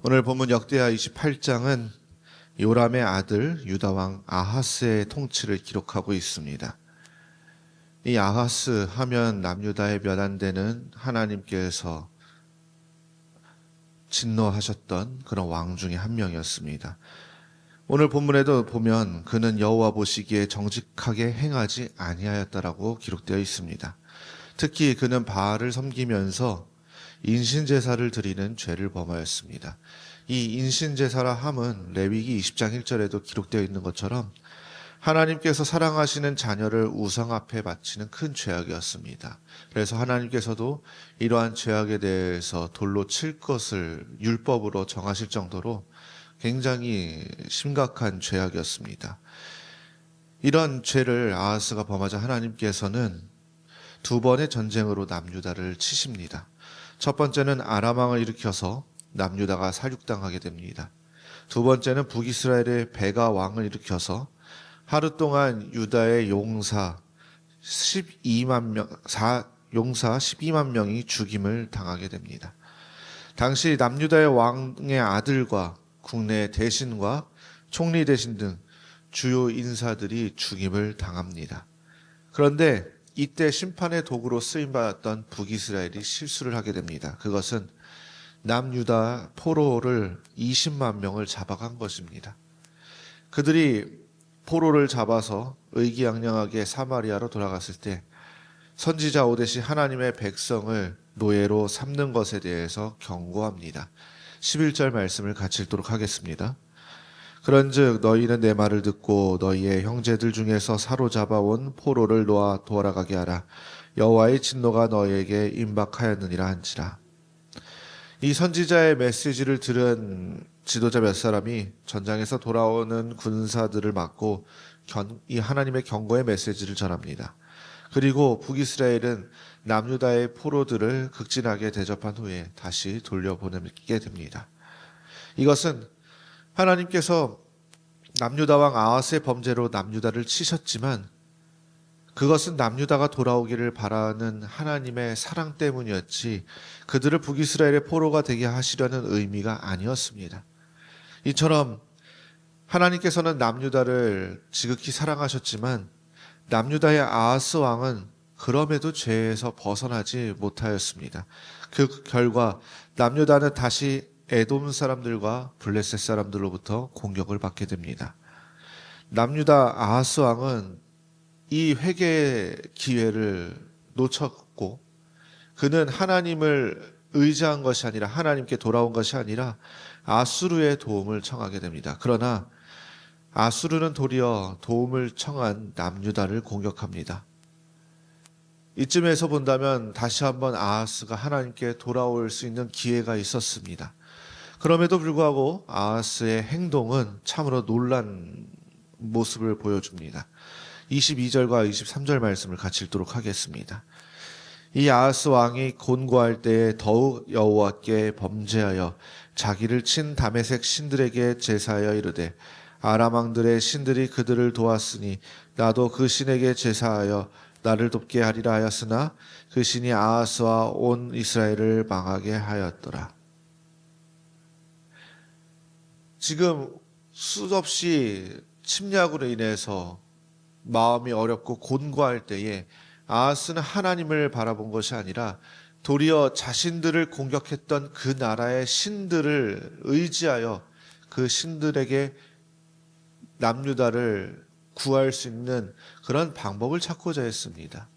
오늘 본문 역대하 28장은 요람의 아들 유다 왕 아하스의 통치를 기록하고 있습니다. 이 아하스 하면 남유다에 몇 안 되는 하나님께서 진노하셨던 그런 왕 중에 한 명이었습니다. 오늘 본문에도 보면 그는 여호와 보시기에 정직하게 행하지 아니하였다라고 기록되어 있습니다. 특히 그는 바알을 섬기면서 인신제사를 드리는 죄를 범하였습니다. 이 인신제사라 함은 레위기 20장 1절에도 기록되어 있는 것처럼 하나님께서 사랑하시는 자녀를 우상 앞에 바치는 큰 죄악이었습니다. 그래서 하나님께서도 이러한 죄악에 대해서 돌로 칠 것을 율법으로 정하실 정도로 굉장히 심각한 죄악이었습니다. 이런 죄를 아하스가 범하자 하나님께서는 두 번의 전쟁으로 남유다를 치십니다. 첫 번째는 아람 왕을 일으켜서 남유다가 살육당하게 됩니다. 두 번째는 북이스라엘의 베가 왕을 일으켜서 하루 동안 유다의 용사 12만 명이 죽임을 당하게 됩니다. 당시 남유다의 왕의 아들과 국내 대신과 총리 대신 등 주요 인사들이 죽임을 당합니다. 그런데 이때 심판의 도구로 쓰임받았던 북이스라엘이 실수를 하게 됩니다. 그것은 남유다 포로를 20만 명을 잡아간 것입니다. 그들이 포로를 잡아서 의기양양하게 사마리아로 돌아갔을 때 선지자 오뎃이 하나님의 백성을 노예로 삼는 것에 대해서 경고합니다. 11절 말씀을 같이 읽도록 하겠습니다. 그런즉 너희는 내 말을 듣고 너희의 형제들 중에서 사로잡아 온 포로를 놓아 돌아가게 하라. 여호와의 진노가 너희에게 임박하였느니라 한지라. 이 선지자의 메시지를 들은 지도자 몇 사람이 전장에서 돌아오는 군사들을 막고 이 하나님의 경고의 메시지를 전합니다. 그리고 북이스라엘은 남유다의 포로들을 극진하게 대접한 후에 다시 돌려보내게 됩니다. 이것은 하나님께서 남유다 왕 아하스의 범죄로 남유다를 치셨지만 그것은 남유다가 돌아오기를 바라는 하나님의 사랑 때문이었지 그들을 북이스라엘의 포로가 되게 하시려는 의미가 아니었습니다. 이처럼 하나님께서는 남유다를 지극히 사랑하셨지만 남유다의 아하스 왕은 그럼에도 죄에서 벗어나지 못하였습니다. 그 결과 남유다는 다시 에돔 사람들과 블레셋 사람들로부터 공격을 받게 됩니다. 남유다 아하스 왕은 이 회개의 기회를 놓쳤고 그는 하나님을 의지한 것이 아니라 하나님께 돌아온 것이 아니라 아수르의 도움을 청하게 됩니다. 그러나 아수르는 도리어 도움을 청한 남유다를 공격합니다. 이쯤에서 본다면 다시 한번 아하스가 하나님께 돌아올 수 있는 기회가 있었습니다. 그럼에도 불구하고 아하스의 행동은 참으로 놀란 모습을 보여줍니다. 22절과 23절 말씀을 같이 읽도록 하겠습니다. 이 아하스 왕이 곤고할 때에 더욱 여호와께 범죄하여 자기를 친 다메섹 신들에게 제사하여 이르되 아람 왕들의 신들이 그들을 도왔으니 나도 그 신에게 제사하여 나를 돕게 하리라 하였으나 그 신이 아하스와 온 이스라엘을 망하게 하였더라. 지금 수없이 침략으로 인해서 마음이 어렵고 곤고할 때에 아하스는 하나님을 바라본 것이 아니라 도리어 자신들을 공격했던 그 나라의 신들을 의지하여 그 신들에게 남유다를 구할 수 있는 그런 방법을 찾고자 했습니다.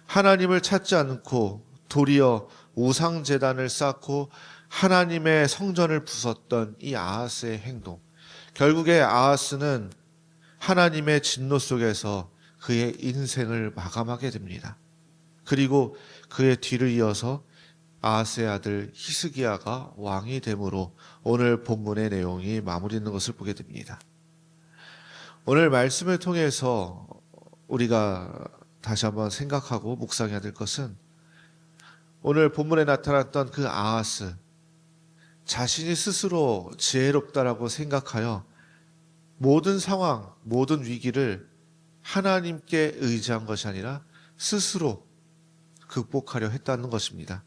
하나님을 찾지 않고 도리어 우상제단을 쌓고 하나님의 성전을 부쉈던 이 아하스의 행동, 결국에 아하스는 하나님의 진노 속에서 그의 인생을 마감하게 됩니다. 그리고 그의 뒤를 이어서 아하스의 아들 히스기야가 왕이 되므로 오늘 본문의 내용이 마무리되는 것을 보게 됩니다. 오늘 말씀을 통해서 우리가 다시 한번 생각하고 묵상해야 될 것은 오늘 본문에 나타났던 그 아하스, 자신이 스스로 지혜롭다라고 생각하여 모든 상황, 모든 위기를 하나님께 의지한 것이 아니라 스스로 극복하려 했다는 것입니다.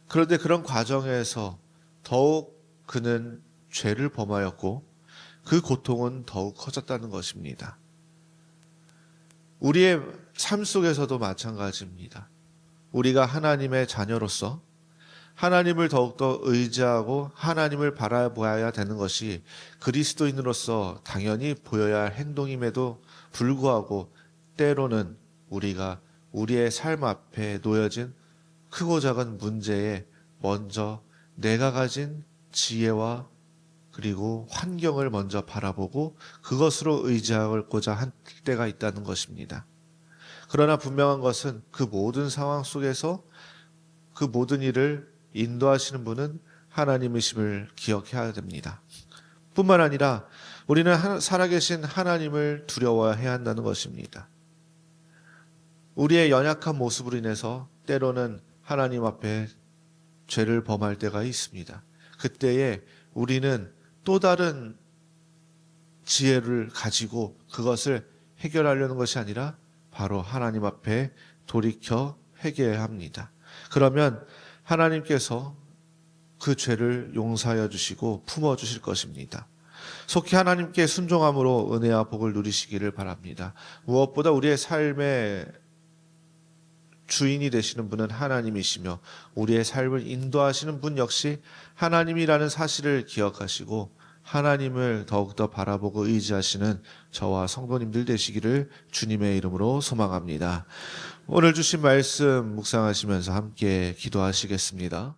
그런데 그런 과정에서 더욱 그는 죄를 범하였고 그 고통은 더욱 커졌다는 것입니다. 우리의 삶 속에서도 마찬가지입니다. 우리가 하나님의 자녀로서 하나님을 더욱더 의지하고 하나님을 바라보아야 되는 것이 그리스도인으로서 당연히 보여야 할 행동임에도 불구하고 때로는 우리가 우리의 삶 앞에 놓여진 크고 작은 문제에 먼저 내가 가진 지혜와 그리고 환경을 먼저 바라보고 그것으로 의지하고자 할 때가 있다는 것입니다. 그러나 분명한 것은 그 모든 상황 속에서 그 모든 일을 인도하시는 분은 하나님이심을 기억해야 됩니다. 뿐만 아니라 우리는 살아계신 하나님을 두려워해야 한다는 것입니다. 우리의 연약한 모습으로 인해서 때로는 하나님 앞에 죄를 범할 때가 있습니다. 그때에 우리는 또 다른 지혜를 가지고 그것을 해결하려는 것이 아니라 바로 하나님 앞에 돌이켜 회개해야 합니다. 그러면 하나님께서 그 죄를 용서하여 주시고 품어 주실 것입니다. 속히 하나님께 순종함으로 은혜와 복을 누리시기를 바랍니다. 무엇보다 우리의 삶의 주인이 되시는 분은 하나님이시며 우리의 삶을 인도하시는 분 역시 하나님이라는 사실을 기억하시고 하나님을 더욱더 바라보고 의지하시는 저와 성도님들 되시기를 주님의 이름으로 소망합니다. 오늘 주신 말씀 묵상하시면서 함께 기도하시겠습니다.